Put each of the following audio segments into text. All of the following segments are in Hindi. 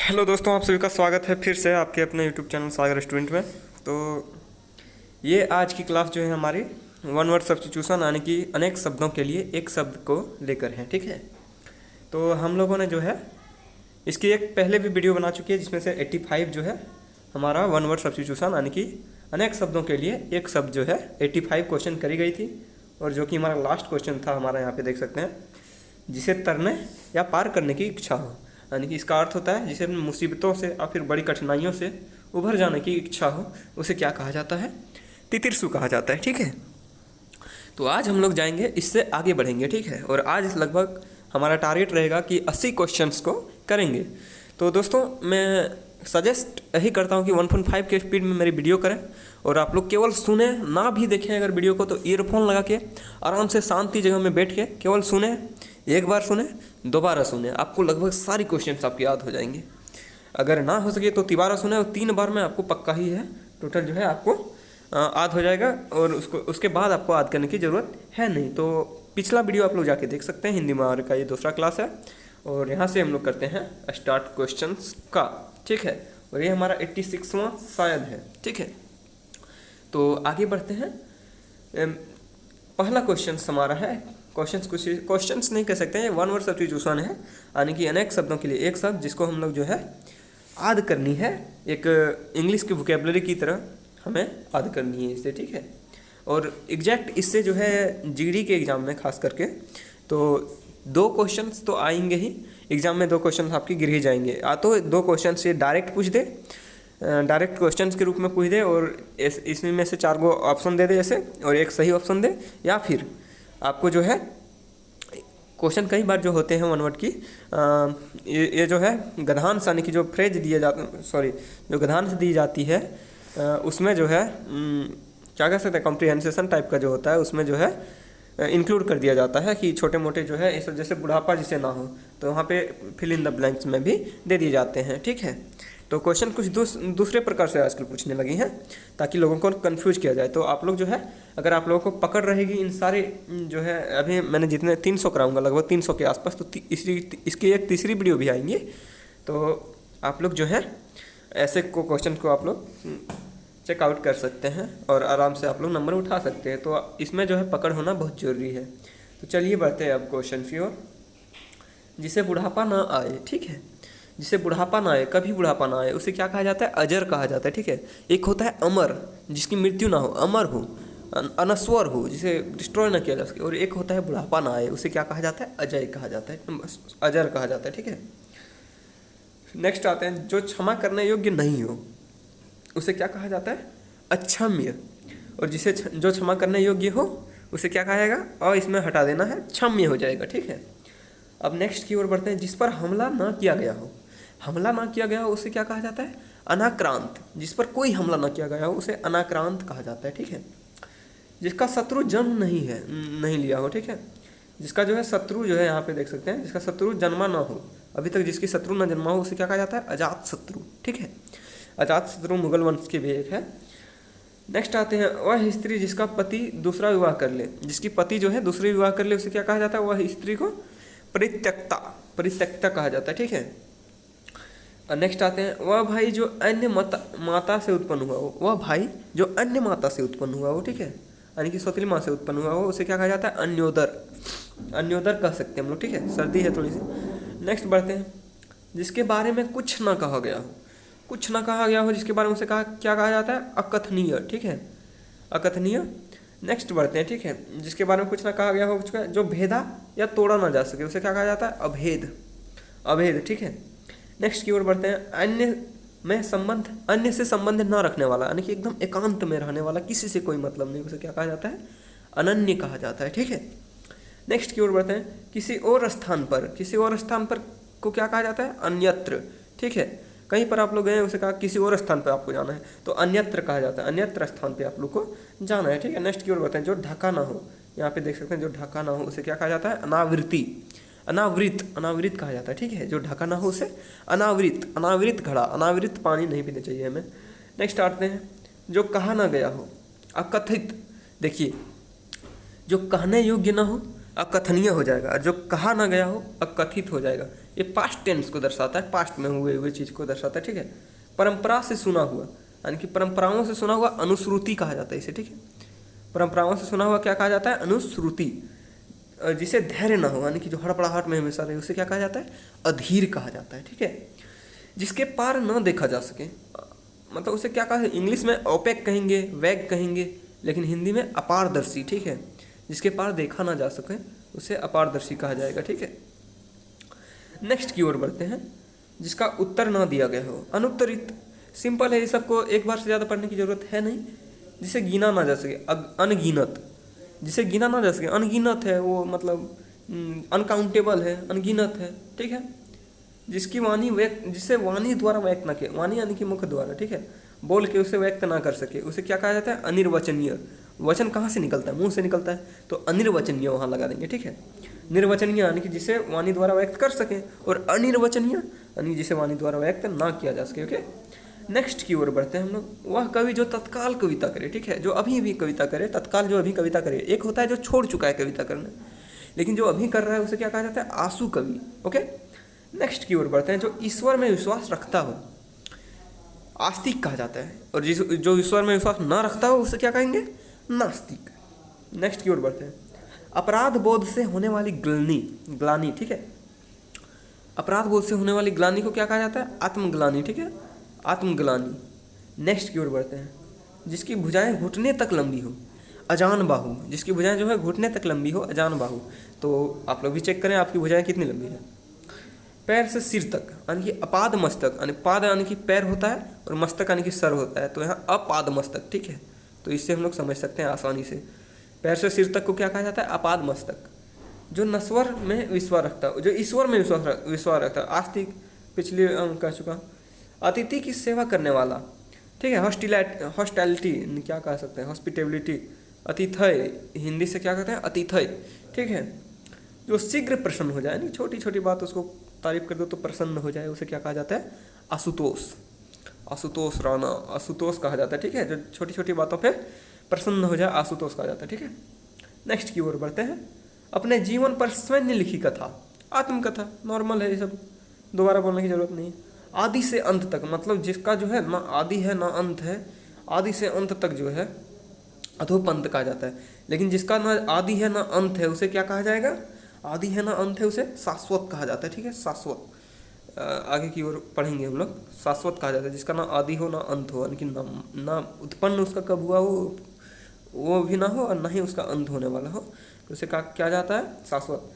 हेलो दोस्तों, आप सभी का स्वागत है फिर से आपके अपने यूट्यूब चैनल सागर रेस्टोरेंट में। तो ये आज की क्लास जो है हमारी वन वर्ड सब्स्टिट्यूशन यानी कि अनेक शब्दों के लिए एक शब्द को लेकर है। ठीक है, तो हम लोगों ने जो है इसकी एक पहले भी वीडियो बना चुकी है जिसमें से 85 जो है हमारा वन वर्ड सब्स्टिट्यूशन यानी कि अनेक शब्दों के लिए एक शब्द जो है 85 क्वेश्चन करी गई थी, और जो कि हमारा लास्ट क्वेश्चन था हमारा यहाँ पे देख सकते हैं, जिसे तरने या पार करने की इच्छा हो, यानी कि इसका अर्थ होता है जिसे मुसीबतों से या फिर बड़ी कठिनाइयों से उभर जाने की इच्छा हो, उसे क्या कहा जाता है? तितिरसु कहा जाता है। ठीक है, तो आज हम लोग जाएंगे, इससे आगे बढ़ेंगे। ठीक है, और आज लगभग हमारा टारगेट रहेगा कि 80 क्वेश्चंस को करेंगे। तो दोस्तों, मैं सजेस्ट यही करता हूँ कि 1.5 के स्पीड में मेरी वीडियो करें, और आप लोग केवल सुने, ना भी देखें अगर वीडियो को, तो ईयरफोन लगा के आराम से शांति जगह में बैठ के केवल सुने। एक बार सुने, दोबारा सुने, आपको लगभग सारी क्वेश्चंस आपकी याद हो जाएंगे। अगर ना हो सके तो तिबारा सुने, और 3 बार में आपको पक्का ही है टोटल जो है आपको याद हो जाएगा, और उसके बाद आपको याद करने की ज़रूरत है नहीं। तो पिछला वीडियो आप लोग जाके देख सकते हैं, हिंदी महावर का ये दूसरा क्लास है, और यहाँ से हम लोग करते हैं स्टार्ट क्वेश्चंस का। ठीक है, और ये हमारा 86वां शायद है। ठीक है, तो आगे बढ़ते हैं। पहला क्वेश्चन हमारा है, क्वेश्चंस नहीं कह सकते हैं, वन वर्ड सब्स्टिट्यूशन है, यानी कि अनेक शब्दों के लिए एक शब्द जिसको हम लोग जो है याद करनी है, एक इंग्लिश की वोकेबलरी की तरह हमें याद करनी है इसे। ठीक है, और एग्जैक्ट इससे जो है जीडी के एग्ज़ाम में खास करके तो 2 क्वेश्चंस तो आएंगे ही एग्ज़ाम में, 2 क्वेश्चन आपके गिर ही जाएंगे। या तो 2 क्वेश्चन से डायरेक्ट पूछ दे, डायरेक्ट क्वेश्चंस के रूप में पूछ दे, और इसमें में से 4 ऑप्शन दे दे जैसे, और एक सही ऑप्शन दे, या फिर आपको जो है क्वेश्चन कई बार जो होते हैं वन वर्ड की ये जो है गधांश यानी कि जो फ्रेज दिए जाते, सॉरी जो गधांश दी जाती है उसमें जो है क्या कह सकते हैं, कॉम्प्रिहेंसेशन टाइप का जो होता है उसमें जो है इंक्लूड कर दिया जाता है कि छोटे मोटे जो है इस जैसे बुढ़ापा जिसे ना हो, तो वहाँ पे फिल इन द ब्लैंक्स में भी दे दिए जाते हैं। ठीक है, तो क्वेश्चन कुछ दूसरे प्रकार से आजकल पूछने लगी हैं ताकि लोगों को कंफ्यूज किया जाए। तो आप लोग जो है, अगर आप लोगों को पकड़ रहेगी इन सारे जो है, अभी मैंने जितने 300 कराऊंगा लगभग 300 के आसपास, तो इसकी एक तीसरी वीडियो भी आएंगी, तो आप लोग जो है ऐसे क्वेश्चन को आप लोग चेकआउट कर सकते हैं और आराम से आप लोग नंबर उठा सकते हैं। तो इसमें जो है पकड़ होना बहुत ज़रूरी है। तो चलिए बढ़ते हैं अब क्वेश्चन की ओर। जिसे बुढ़ापा ना आए, ठीक है, जिसे बुढ़ापा ना आए, कभी बुढ़ापा ना आए, उसे क्या कहा जाता है? अजर कहा जाता है। ठीक है, एक होता है अमर, जिसकी मृत्यु ना हो, अमर हो, अनस्वर हो, जिसे डिस्ट्रॉय ना किया जा सके, और एक होता है बुढ़ापा ना आए, उसे क्या कहा जाता है? अजय कहा जाता है, अजर कहा जाता है। ठीक है, नेक्स्ट आते हैं, जो क्षमा करने योग्य नहीं हो उसे क्या कहा जाता है? अक्षम्य। और जिसे जो क्षमा करने योग्य हो उसे क्या कहा जाएगा? और इसमें हटा देना है, क्षम्य हो जाएगा। ठीक है, अब नेक्स्ट की ओर बढ़ते हैं। जिस पर हमला ना किया गया हो, हमला ना किया गया हो उसे क्या कहा जाता है? अनाक्रांत। जिस पर कोई हमला ना किया गया हो उसे अनाक्रांत कहा जाता है। ठीक है, जिसका शत्रु जन्म नहीं लिया हो, ठीक है, जिसका जो है शत्रु जो है यहाँ पे देख सकते हैं, जिसका शत्रु जन्मा ना हो, अभी तक जिसकी शत्रु ना जन्मा हो, उसे क्या कहा जाता है? अजात शत्रु। ठीक है, अजात शत्रु मुगल वंश के भी एक है। नेक्स्ट आते हैं, वह स्त्री जिसका पति दूसरा विवाह कर ले, जिसकी पति जो है दूसरी विवाह कर ले, उसे क्या कहा जाता है? वह स्त्री को परित्यक्ता कहा जाता है। ठीक है, नेक्स्ट आते हैं, वह भाई जो अन्य माता से उत्पन्न हुआ हो, वह भाई जो अन्य माता से उत्पन्न हुआ हो, ठीक है, यानी कि सौतेली माँ से उत्पन्न हुआ हो, उसे क्या कहा जाता है? अन्योदर। अन्योदर कह सकते हैं हम लोग। ठीक है, सर्दी है थोड़ी सी। नेक्स्ट बढ़ते हैं, जिसके बारे में कुछ ना कहा गया हो, कुछ ना कहा गया हो जिसके बारे में उसे क्या कहा जाता है? अकथनीय। ठीक है, अकथनीय। नेक्स्ट बढ़ते हैं, ठीक है, जिसके बारे में कुछ ना कहा गया हो, कुछ जो भेदा या तोड़ा ना जा सके, उसे क्या कहा जाता है? अभेद। अभेद। ठीक है, नेक्स्ट की ओर बढ़ते हैं, अन्य से संबंध ना रखने वाला, यानी कि एकदम एकांत में रहने वाला, किसी से कोई मतलब नहीं, उसे क्या कहा जाता है? अनन्य कहा जाता है। ठीक है, नेक्स्ट की ओर बढ़ते हैं, किसी और स्थान पर को क्या कहा जाता है? अन्यत्र। ठीक है, कहीं पर आप लोग गए, उसे कहा किसी और स्थान पर आपको जाना है, तो अन्यत्र कहा जाता है, अन्यत्र स्थान पे आप लोग को जाना है। ठीक है, नेक्स्ट की ओर बताएं, जो ढका ना हो, यहाँ पे देख सकते हैं, जो ढका ना हो उसे क्या कहा जाता है? अनावृति। अनावृत कहा जाता है। ठीक है, जो ढका ना हो उसे अनावृत घड़ा, अनावृत पानी नहीं पीना चाहिए हमें। नेक्स्ट आते हैं, जो कहा ना गया हो, अकथित। देखिए, जो कहने योग्य ना हो अकथनीय हो जाएगा, और जो कहा ना गया हो अकथित हो जाएगा। ये पास्ट टेंस को दर्शाता है, पास्ट में हुए हुए चीज़ को दर्शाता है, ठीक है। परंपरा से सुना हुआ, यानी कि परंपराओं से सुना हुआ अनुश्रुति कहा जाता है इसे, ठीक है। परंपराओं से सुना हुआ क्या कहा जाता है? अनुश्रुति। जिसे धैर्य ना हो, यानी कि जो हड़बड़ाहट में हमेशा रहे, उसे क्या कहा जाता है? अधीर कहा जाता है, ठीक है। जिसके पार न देखा जा सके, मतलब उसे क्या कहा है? इंग्लिश में ओपेक कहेंगे, वैग कहेंगे, लेकिन हिंदी में अपारदर्शी, ठीक है। जिसके पार देखा ना जा सके उसे अपारदर्शी कहा जाएगा, ठीक है। नेक्स्ट की ओर बढ़ते हैं। जिसका उत्तर ना दिया गया हो, अनुत्तरित। सिंपल है, ये सबको एक बार से ज़्यादा पढ़ने की जरूरत है नहीं। जिसे गिना ना जा सके, अनगिनत। जिसे गिना ना जा सके, अनगिनत है वो, मतलब अनकाउंटेबल है, अनगिनत है, ठीक है। जिसकी वाणी व्यक्त, जिसे वाणी द्वारा व्यक्त ना किया, वाणी यानी कि मुख द्वारा, ठीक है, बोल के उसे व्यक्त ना कर सके, उसे क्या कहा जाता है? अनिर्वचनीय। वचन कहाँ से निकलता है? मुंह से निकलता है, तो अनिर्वचनीय वहाँ लगा देंगे, ठीक है। निर्वचनीय यानी कि जिसे वाणी द्वारा व्यक्त कर सके, और अनिर्वचनीय यानी जिसे वाणी द्वारा व्यक्त ना किया जा सके, ओके। नेक्स्ट की ओर बढ़ते हैं हम लोग। वह कवि जो तत्काल कविता करे, ठीक है, जो अभी भी कविता करे, तत्काल जो अभी कविता करे। एक होता है जो छोड़ चुका है कविता करना, लेकिन जो अभी कर रहा है उसे क्या कहा जाता है? आंसू कवि, ओके। नेक्स्ट की ओर बढ़ते हैं। जो ईश्वर में विश्वास रखता हो, आस्तिक कहा जाता है, और जो ईश्वर में विश्वास ना रखता हो उसे क्या कहेंगे? नास्तिक। नेक्स्ट की ओर बढ़ते हैं। अपराध बोध से होने वाली ग्लानि, ठीक है। अपराध बोध से होने वाली ग्लानि को क्या कहा जाता है? आत्मग्लानि, ठीक है, आत्मग्लानि। नेक्स्ट की ओर बढ़ते हैं। जिसकी भुजाएं घुटने तक लंबी हो, अजान बाहु। जिसकी भुजाएं जो है घुटने तक लंबी हो, अजान बाहु। तो आप लोग भी चेक करें आपकी भुजाएं कितनी लंबी है। पैर से सिर तक, यानी कि अपाद मस्तक, यानी पाद यानी कि पैर होता है, और मस्तक यानी कि सर होता है, तो यहाँ अपाद मस्तक, ठीक है। तो इससे हम लोग समझ सकते हैं आसानी से। पैर से सिर तक को क्या कहा जाता है? अपाद मस्तक। जो नश्वर में विश्वास रखता है, जो ईश्वर में विश्वास रखता है, आस्तिक, पिछले कह चुका। अतिथि की सेवा करने वाला, ठीक है। हॉस्टैलिटी क्या कह सकते हैं? हॉस्पिटेबिलिटी। अतिथय हिंदी से क्या कहते हैं? अतिथय, ठीक है। जो शीघ्र प्रसन्न हो जाए, नहीं छोटी छोटी बात उसको तारीफ कर दो तो प्रसन्न हो जाए, उसे क्या कहा जाता है? आशुतोष। आशुतोष राणा, आशुतोष कहा जाता है, ठीक है। जो छोटी छोटी बातों पे प्रसन्न हो जाए, आशुतोष कहा जाता है, ठीक है। नेक्स्ट की ओर बढ़ते हैं। अपने जीवन पर स्वयं लिखी कथा, आत्मकथा। नॉर्मल है ये सब, दोबारा बोलने की जरूरत नहीं है। आदि से अंत तक, मतलब जिसका जो है ना आदि है ना अंत है, आदि से अंत तक जो है अधोपंत कहा जाता है। लेकिन जिसका ना आदि है ना अंत है उसे क्या कहा जाएगा? आदि है ना अंत है उसे शाश्वत कहा जाता है, ठीक है, शाश्वत। आगे की ओर पढ़ेंगे हम लोग। शाश्वत कहा जाता है जिसका ना आदि हो ना अंत हो, यानी कि ना उत्पन्न उसका कब हुआ हो वो भी ना हो, और ना ही उसका अंत होने वाला हो, तो उसे क्या जाता है? शाश्वत।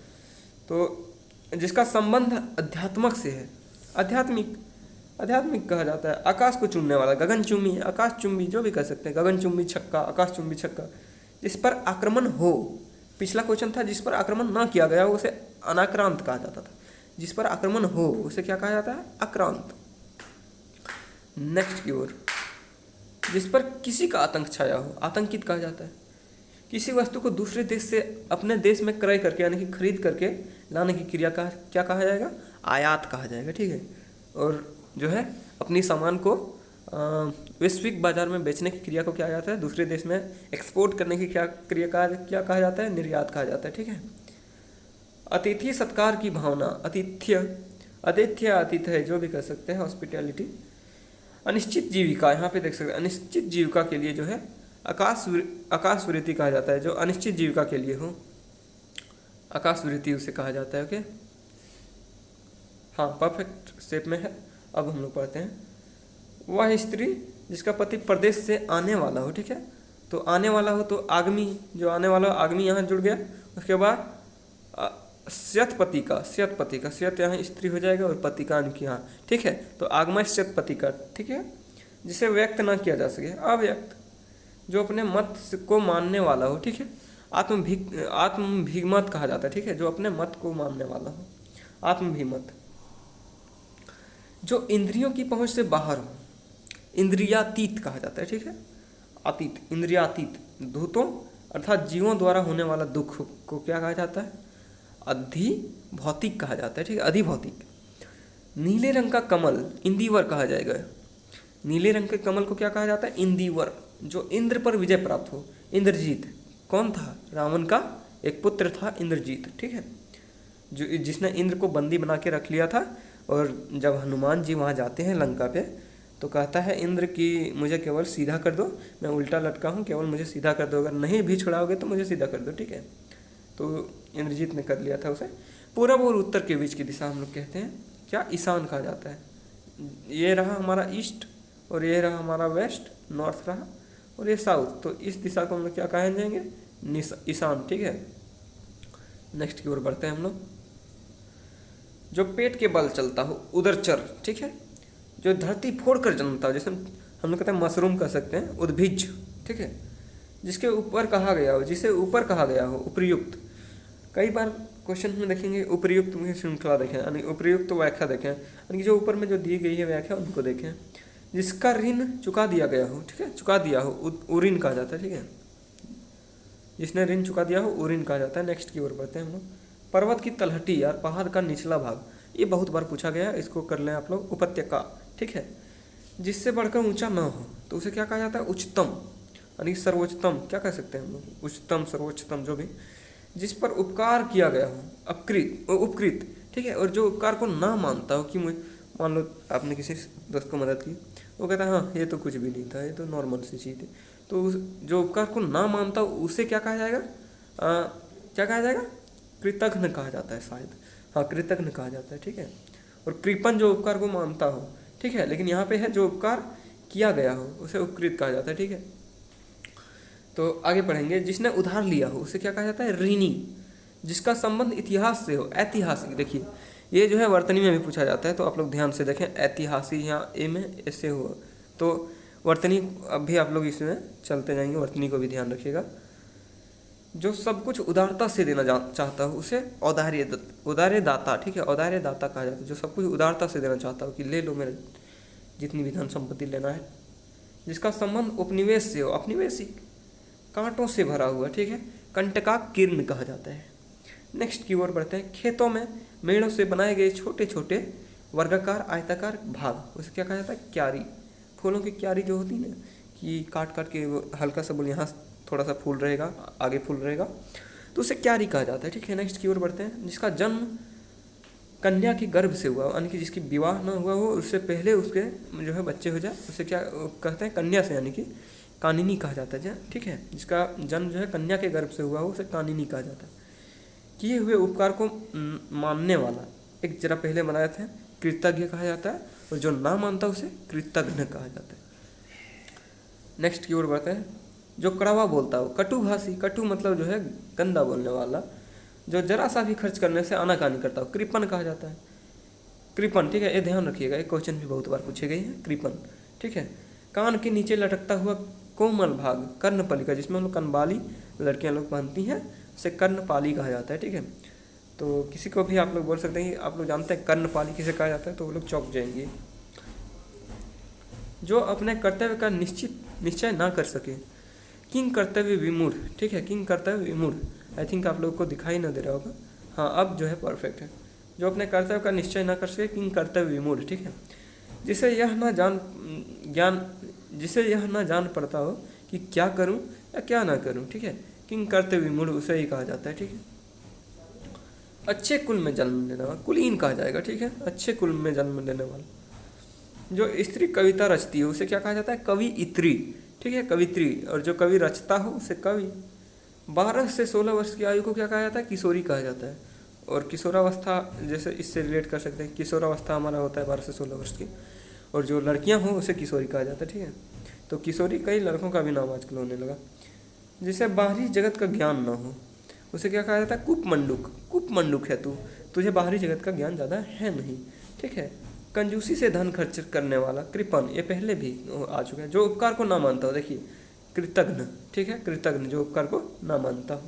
तो जिसका संबंध अध्यात्मक से है, आध्यात्मिक कहा जाता है। आकाश को चूमने वाला, गगनचुंबी, आकाशचुंबी, जो भी कह सकते हैं, गगनचुंबी छक्का, आकाशचुंबी छक्का। जिस पर आक्रमण हो, पिछला क्वेश्चन था जिस पर आक्रमण ना किया गया उसे अनाक्रांत कहा जाता था। जिस पर आक्रमण हो उसे क्या कहा जाता है? आक्रांत। नेक्स्ट की ओर। जिस पर किसी का आतंक छाया हो, आतंकित कहा जाता है। किसी वस्तु को दूसरे देश से अपने देश में क्रय करके, यानी कि खरीद करके लाने की क्रिया का क्या कहा जाएगा? आयात कहा जाएगा, ठीक है। और जो है अपनी सामान को वैश्विक बाजार में बेचने की क्रिया को क्या जाता है? दूसरे देश में एक्सपोर्ट करने की क्या कहा जाता है? निर्यात कहा जाता है, ठीक है। अतिथि सत्कार की भावना, आतिथ्य है, जो भी कह सकते हैं, हॉस्पिटैलिटी। अनिश्चित जीविका, यहाँ पे देख सकते हैं, अनिश्चित जीविका के लिए जो है आकाशवृत्ति कहा जाता है। जो अनिश्चित जीविका के लिए हो, आकाशवृत्ति उसे कहा जाता है, ओके। हाँ, परफेक्ट शेप में है। अब हम लोग पढ़ते हैं। वह स्त्री जिसका पति प्रदेश से आने वाला हो, ठीक है। तो आने वाला हो तो आगमी, जो आने वाला हो आगमी यहाँ जुड़ गया। उसके बाद श्यतपति का, श्यत यहाँ स्त्री हो जाएगा, और पति का की यहाँ, ठीक है। तो आगमय श्यतपति का, ठीक है। जिसे व्यक्त ना किया जा सके, अव्यक्त। जो अपने मत को मानने वाला हो, ठीक है। आत्मभिमत कहा जाता है, ठीक है। जो अपने मत को मानने वाला हो, आत्मभिमत। जो इंद्रियों की पहुंच से बाहर हो, इंद्रियातीत कहा जाता है, ठीक है। अतीत, इंद्रियातीत। धूतों अर्थात जीवों द्वारा होने वाला दुख को क्या कहा जाता है? अधिभौतिक कहा जाता है, ठीक है, अधिभौतिक। नीले रंग का कमल इंदिवर कहा जाएगा। नीले रंग के कमल को क्या कहा जाता है? इंदिवर। जो इंद्र पर विजय प्राप्त हो, इंद्रजीत। कौन था? रावण का एक पुत्र था इंद्रजीत, ठीक है। जो जिसने इंद्र को बंदी बना के रख लिया था। और जब हनुमान जी वहाँ जाते हैं लंका पे, तो कहता है इंद्र कि मुझे केवल सीधा कर दो, मैं उल्टा लटका हूँ, केवल मुझे सीधा कर दो, अगर नहीं भी छुड़ाओगे तो मुझे सीधा कर दो, ठीक है। तो इंद्रजीत ने कर लिया था उसे। पूरब और उत्तर के बीच की दिशा हम लोग कहते हैं क्या, ईशान कहा जाता है। ये रहा हमारा ईस्ट, और ये रहा हमारा वेस्ट, नॉर्थ रहा, और ये साउथ। तो इस दिशा को हम लोग क्या कहे जाएंगे, ईशान, ठीक है। नेक्स्ट की ओर बढ़ते हैं हम लोग। जो पेट के बल चलता हो, उदरचर, ठीक है। जो धरती फोड़ कर जन्मता हो, जैसे हम लोग कहते हैं मशरूम कह सकते हैं, उद्भिज, ठीक है। जिसके ऊपर कहा गया हो, जिसे ऊपर कहा गया हो, उपयुक्त। कई बार क्वेश्चन में देखेंगे उपयुक्त में श्रृंखला देखें, यानी उपयुक्त व्याख्या देखें, यानी जो ऊपर में जो दी गई है व्याख्या उनको देखें। जिसका ऋण चुका दिया गया हो, ठीक है, चुका दिया हो, उऋण कहा जाता है, ठीक है। जिसने ऋण चुका दिया हो उऋण कहा जाता है। नेक्स्ट की ओर बढ़ते हैं हम लोग। पर्वत की तलहटी, यार पहाड़ का निचला भाग, ये बहुत बार पूछा गया, इसको कर लें आप लोग। उपत्यका, ठीक है। जिससे बढ़कर ऊंचा ना हो तो उसे क्या कहा जाता है, उच्चतम, यानी सर्वोच्चतम, क्या कह सकते हैं हम लोग, उच्चतम, सर्वोच्चतम, जो भी। जिस पर उपकार किया गया हो, उपकृत, ठीक है। और जो उपकार को ना मानता हो, कि मान लो आपने किसी दोस्त को मदद की, वो कहता है हाँ ये तो कुछ भी नहीं था, ये तो नॉर्मल सी चीज़ है, तो जो उपकार को ना मानता हो उसे क्या कहा जाएगा, क्या कहा जाएगा, कृतघ्न कहा जाता है शायद, हाँ कृतघ्न कहा जाता है, ठीक है। और कृपण जो उपकार को मानता हो, ठीक है, लेकिन यहाँ पे है जो उपकार किया गया हो उसे उपकृत कहा जाता है, ठीक है। तो आगे पढ़ेंगे। जिसने उधार लिया हो उसे क्या कहा जाता है, ऋणी। जिसका संबंध इतिहास से हो, ऐतिहासिक, देखिए ये जो है वर्तनी में भी पूछा जाता है, तो आप लोग ध्यान से देखें। ऐतिहासिक यहाँ ए में ऐसे हो, तो वर्तनी अब भी आप लोग इसमें चलते जाएंगे, वर्तनी को भी ध्यान रखिएगा। जो सब कुछ उदारता से देना चाहता हो उसे औदार्य दाता, ठीक है, औदार्य दाता कहा जाता है। जो सब कुछ उदारता से देना चाहता हो कि ले लो मेरे जितनी भी धन संपत्ति लेना है। जिसका संबंध उपनिवेश से हो, अपनिवेशी, कांटों से भरा हुआ, ठीक है, कंटका किरण कहा जाता है। नेक्स्ट की ओर बढ़ते हैं। खेतों में मेड़ों से बनाए गए छोटे छोटे वर्गाकार आयताकार भाग, उसे क्या कहा जाता है, क्यारी। फूलों की क्यारी जो होती है ना, कि काट काट के हल्का सा बोल यहाँ थोड़ा सा फूल रहेगा, आगे फूल रहेगा, तो उसे क्यारी कहा जाता है, ठीक है। नेक्स्ट की ओर बढ़ते हैं। जिसका जन्म कन्या के गर्भ से हुआ, यानी कि जिसकी विवाह न हुआ हो, उससे पहले उसके जो है बच्चे हो जाए, उसे क्या कहते हैं, कन्या से, यानी कि कानिनी कहा जाता है, ठीक है। जिसका जन्म जो है कन्या के गर्भ से हुआ हो उसे कानिनी कहा जाता है। किए हुए उपकार को मानने वाला, एक जरा पहले बनाए थे, कृतज्ञ कहा जाता है, और जो ना मानता उसे कृतघ्न कहा जाता है। नेक्स्ट की ओर बढ़ते हैं। जो कड़वा बोलता हो, कटुभाषी, कटु मतलब जो है गंदा बोलने वाला, जो जरा सा भी खर्च करने से आनाकानी करता हो, कृपण कहा जाता है। कृपण, ठीक है, ये ध्यान रखिएगा, एक क्वेश्चन भी बहुत बार पूछे गए हैं, कृपण, ठीक है। कान के नीचे लटकता हुआ कोमल भाग, कर्णपालिका, जिसमें हम लोग कनबाली लड़कियां लोग पहनती हैं, उसे कर्णपाली कहा जाता है, ठीक है। तो किसी को भी आप लोग बोल सकते हैं कि आप लोग जानते हैं कर्णपाली किसे कहा जाता है, तो वो लोग चौंक जाएंगे। जो अपने कर्तव्य का निश्चय ना कर सके, किंग कर्तव्य विमूढ़, ठीक है, किंग कर्तव्य विमूढ़, आई थिंक आप लोगों को दिखाई ना दे रहा होगा, हाँ अब जो है परफेक्ट है। जो अपने कर्तव्य का निश्चय ना कर सके, किंग कर्तव्य विमूढ़, ठीक है। जिसे यह ना जान पड़ता हो कि क्या करूं या क्या ना करूं, ठीक है, किंग कर्तव्य विमूढ़ उसे ही कहा जाता है, ठीक है। अच्छे कुल में जन्म लेने वाला, कुलीन कहा जाएगा, ठीक है, अच्छे कुल में जन्म लेने वाला। जो स्त्री कविता रचती है उसे क्या कहा जाता है, कवियित्री, ठीक है, कवित्री। और जो कवि रचता हो उसे कवि। 12 से 16 वर्ष की आयु को क्या कहा जाता है, किशोरी कहा जाता है। और किशोरावस्था जैसे इससे रिलेट कर सकते हैं, किशोरावस्था हमारा होता है 12 से 16 वर्ष की, और जो लड़कियां हों उसे किशोरी कहा जाता है, ठीक है। तो किशोरी कई लड़कों का भी नाम आजकल होने लगा। जिसे बाहरी जगत का ज्ञान ना हो उसे क्या कहा जाता है, कूपमंडूक, कूपमंडूक है तू, तुझे बाहरी जगत का ज्ञान ज़्यादा है नहीं, ठीक है। कंजूसी से धन खर्च करने वाला, कृपण, ये पहले भी आ चुका है। जो उपकार को ना मानता हो, देखिए कृतघ्न, ठीक है, कृतघ्न, जो उपकार को ना मानता हो।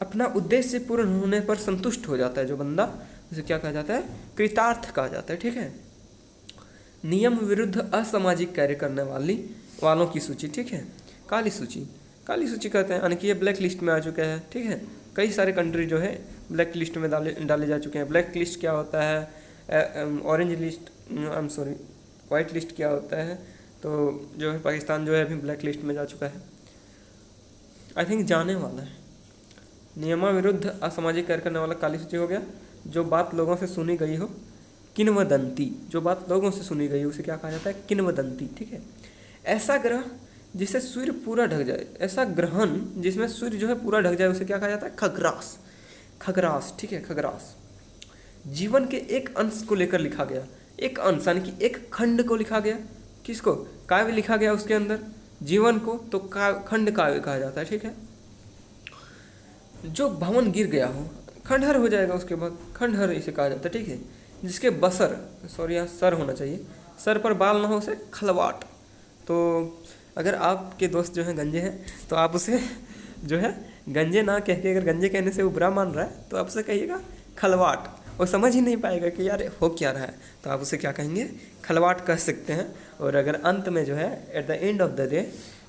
अपना उद्देश्य पूर्ण होने पर संतुष्ट हो जाता है जो बंदा, उसे क्या कहा जाता है, कृतार्थ कहा जाता है, ठीक है। नियम विरुद्ध असामाजिक कार्य करने वालों की सूची, ठीक है, काली सूची, काली सूची कहते हैं, यानी कि ये ब्लैक लिस्ट में आ चुका है, ठीक है। कई सारे कंट्री जो है ब्लैक लिस्ट में डाले जा चुके हैं। ब्लैक लिस्ट क्या होता है, orange list, I am sorry, white list क्या होता है, तो जो है पाकिस्तान जो है अभी ब्लैक लिस्ट में जा चुका है, आई थिंक जाने वाला है। नियमा विरुद्ध असामाजिक कार्य करने वाला काली सूची हो गया। जो बात लोगों से सुनी गई हो, किंवदंती, जो बात लोगों से सुनी गई हो उसे क्या कहा जाता है, किंवदंती, ठीक है। ऐसा ग्रह जिसे सूर्य पूरा ढक जाए, ऐसा ग्रहण जिसमें सूर्य जो है पूरा ढक जाए उसे क्या कहा जाता है, खग्रास, खग्रास, ठीक है, खग्रास। जीवन के एक अंश को लेकर लिखा गया, एक अंश यानी कि एक खंड को लिखा गया, किसको, काव्य लिखा गया उसके अंदर जीवन को, तो खंड काव्य कहा जाता है, ठीक है। जो भवन गिर गया हो, खंडहर हो जाएगा उसके बाद, खंडहर इसे कहा जाता है, ठीक है। जिसके बसर, सॉरी यहाँ सर होना चाहिए, सर पर बाल ना हो उसे खलवाट। तो अगर आपके दोस्त जो हैं गंजे हैं तो आप उसे जो है गंजे ना कह के, अगर गंजे कहने से वो बुरा मान रहा है तो आप उसे कहिएगा खलवाट। वो समझ ही नहीं पाएगा कि यार हो क्या रहा है, तो आप उसे क्या कहेंगे, खलवाट कह सकते हैं। और अगर अंत में जो है at the end of the day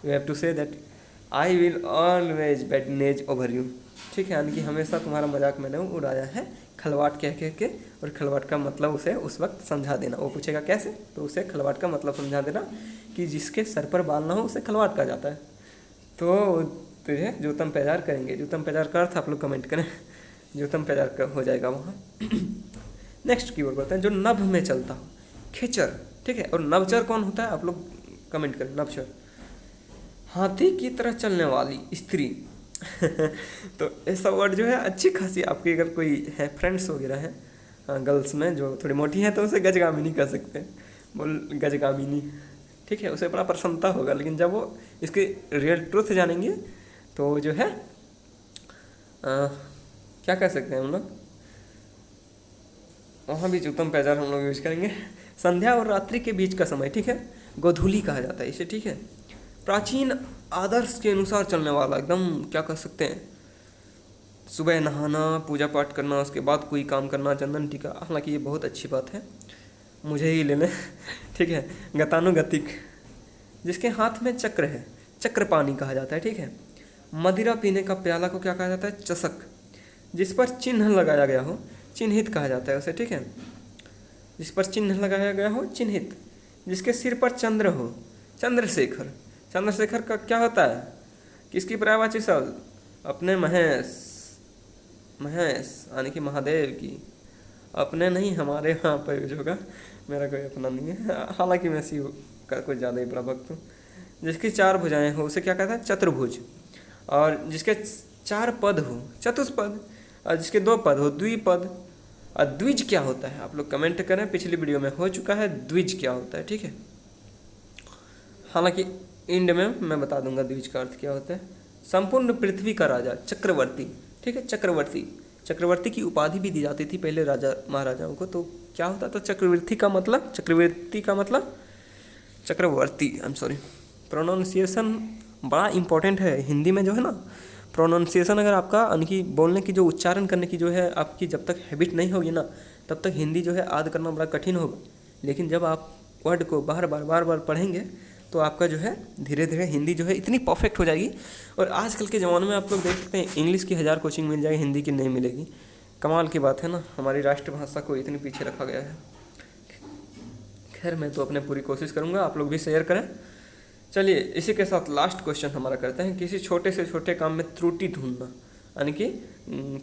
you have to say that I will always badness over you, ठीक है, यानी कि हमेशा तुम्हारा मजाक मैंने उड़ाया है, खलवाट कह के। और खलवाट का मतलब उसे उस वक्त समझा देना। वो पूछेगा कैसे, तो उसे खलवाट का मतलब समझा देना कि जिसके सर पर बाल ना हो उसे खलवाट कहा जाता है। तो तुझे जूतम पैजार करेंगे, जूतम पैजार का अर्थ आप लोग कमेंट करें, जूतम पैजार का हो जाएगा वहाँ। नेक्स्ट कीवर्ड बोलते हैं जो नभ में चलता हो, खेचर, ठीक है। और नवचर कौन होता है आप लोग कमेंट करें, नवचर, हाथी की तरह चलने वाली स्त्री। तो ऐसा वर्ड जो है अच्छी खासी, आपकी अगर कोई है फ्रेंड्स वगैरह है गर्ल्स में जो थोड़ी मोटी हैं तो उसे गजगामिनी कह सकते हैं, बोल गजगामिनी, ठीक है, उसे बड़ा प्रसन्नता होगा। लेकिन जब वो इसके रियल ट्रूथ जानेंगे तो जो है क्या कह सकते हैं हम लोग, वहाँ भी उत्तम पैजार हम लोग यूज करेंगे। संध्या और रात्रि के बीच का समय, ठीक है, गोधूली कहा जाता है इसे, ठीक है। प्राचीन आदर्श के अनुसार चलने वाला, एकदम क्या कह सकते हैं, सुबह नहाना, पूजा पाठ करना, उसके बाद कोई काम करना, चंदन टीका, हालांकि ये बहुत अच्छी बात है, मुझे ही ले लें, ठीक है। गतानुगतिक, जिसके हाथ में चक्र है, चक्रपाणी कहा जाता है, ठीक है। मदिरा पीने का प्याला को क्या कहा जाता है, चषक। जिस पर चिन्ह लगाया गया हो, चिन्हित कहा जाता है उसे, ठीक है। जिस पर चिन्ह लगाया गया हो, चिन्हित। जिसके सिर पर चंद्र हो, चंद्रशेखर। चंद्रशेखर का क्या होता है, किसकी पर्यायवाची शब्द, अपने महेश, महेश यानी कि महादेव की, अपने नहीं हमारे यहाँ पर यूज होगा, मेरा कोई अपना नहीं है, हालांकि मैं शिव का कुछ ज़्यादा ही बड़ा भक्त हूँ। जिसकी चार भुजाएं हो उसे क्या कहता है, चतुर्भुज। और जिसके चार पद हो, चतुष्पद। और जिसके दो पद हो, द्विपद। और द्विज क्या होता है आप लोग कमेंट करें, पिछली वीडियो में हो चुका है द्विज क्या होता है, ठीक है। हालांकि एंड में मैं बता दूंगा द्विज का अर्थ क्या होता है। संपूर्ण पृथ्वी का राजा, चक्रवर्ती, ठीक है, चक्रवर्ती। चक्रवर्ती की उपाधि भी दी जाती थी पहले राजा महाराजाओं को, तो क्या होता था चक्रवर्ती का मतलब, चक्रवर्ती का मतलब चक्रवर्ती, आई एम सॉरी, प्रोनाउंसिएशन बड़ा इंपॉर्टेंट है हिंदी में जो है ना, प्रोनाउंसिएशन अगर आपका यानी कि बोलने की जो उच्चारण करने की जो है आपकी जब तक हैबिट नहीं होगी ना, तब तक हिंदी जो है याद करना बड़ा कठिन होगा। लेकिन जब आप वर्ड को बार बार पढ़ेंगे तो आपका जो है धीरे धीरे हिंदी जो है इतनी परफेक्ट हो जाएगी। और आजकल के ज़माने में आप लोग देख सकते हैं इंग्लिश की 1000 कोचिंग मिल जाएगी, हिंदी की नहीं मिलेगी। कमाल की बात है ना, हमारी राष्ट्रभाषा को इतनी पीछे रखा गया है। खैर मैं तो अपने पूरी कोशिश करूँगा, आप लोग भी शेयर करें। चलिए इसी के साथ लास्ट क्वेश्चन हमारा करते हैं। किसी छोटे से छोटे काम में त्रुटि ढूंढना, यानी कि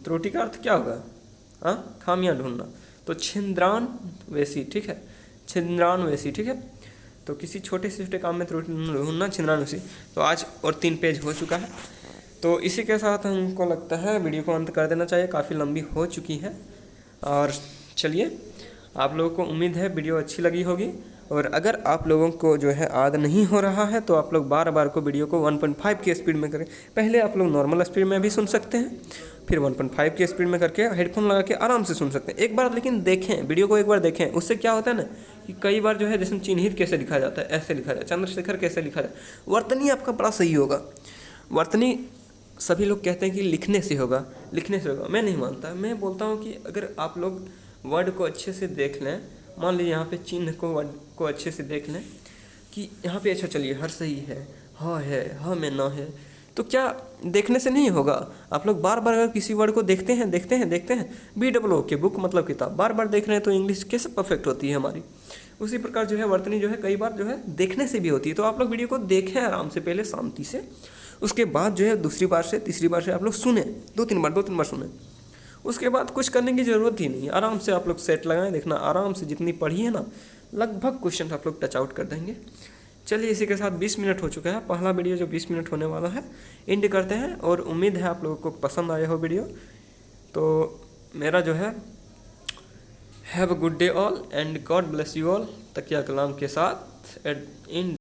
त्रुटि का अर्थ क्या होगा, हाँ, खामियां ढूंढना। तो छिंद्रान वैसी, ठीक है, छिंद्रान वैसी, ठीक है। तो किसी छोटे से छोटे काम में त्रुटि ढूंढना, छिंद्रान वैसी। तो आज और 3 पेज हो चुका है। तो इसी के साथ हमको लगता है वीडियो को अंत कर देना चाहिए, काफ़ी लंबी हो चुकी है। और चलिए आप लोगों को उम्मीद है वीडियो अच्छी लगी होगी। और अगर आप लोगों को जो है याद नहीं हो रहा है तो आप लोग बार बार को वीडियो को 1.5 की स्पीड में करें। पहले आप लोग नॉर्मल स्पीड में भी सुन सकते हैं, फिर 1.5 की स्पीड में करके हेडफोन लगा के आराम से सुन सकते हैं। एक बार लेकिन देखें, वीडियो को एक बार देखें, उससे क्या होता है ना कि कई बार जो है जैसे चिन्हित कैसे लिखा जाता है, ऐसे लिखा जाए, चंद्रशेखर कैसे लिखा जाए, वर्तनी आपका बड़ा सही होगा। वर्तनी सभी लोग कहते हैं कि लिखने से होगा, लिखने से होगा, मैं नहीं मानता। मैं बोलता हूँ कि अगर आप लोग वर्ड को अच्छे से देख लें, मान लीजिए यहाँ पे चिन्ह को, वर्ड को अच्छे से देख लें कि यहाँ पे अच्छा चलिए हर सही है, हाँ है, हाँ में ना है, तो क्या देखने से नहीं होगा। आप लोग बार बार अगर किसी वर्ड को देखते हैं, BWO के बुक मतलब किताब बार बार देख रहे हैं तो इंग्लिश कैसे परफेक्ट होती है हमारी। उसी प्रकार जो है वर्तनी जो है कई बार जो है देखने से भी होती है। तो आप लोग वीडियो को देखें आराम से, पहले शांति से, उसके बाद जो है दूसरी बार से तीसरी बार से आप लोग सुने, दो तीन बार सुने। उसके बाद कुछ करने की ज़रूरत ही नहीं, आराम से आप लोग सेट लगाएं, देखना आराम से जितनी पढ़ी है ना लगभग क्वेश्चन आप लोग टच आउट कर देंगे। चलिए इसी के साथ 20 मिनट हो चुका है, पहला वीडियो जो 20 मिनट होने वाला है एंड करते हैं, और उम्मीद है आप लोगों को पसंद आया हो वीडियो। तो मेरा जो है have a good day all and God bless you all, तकिया कलाम के साथ इन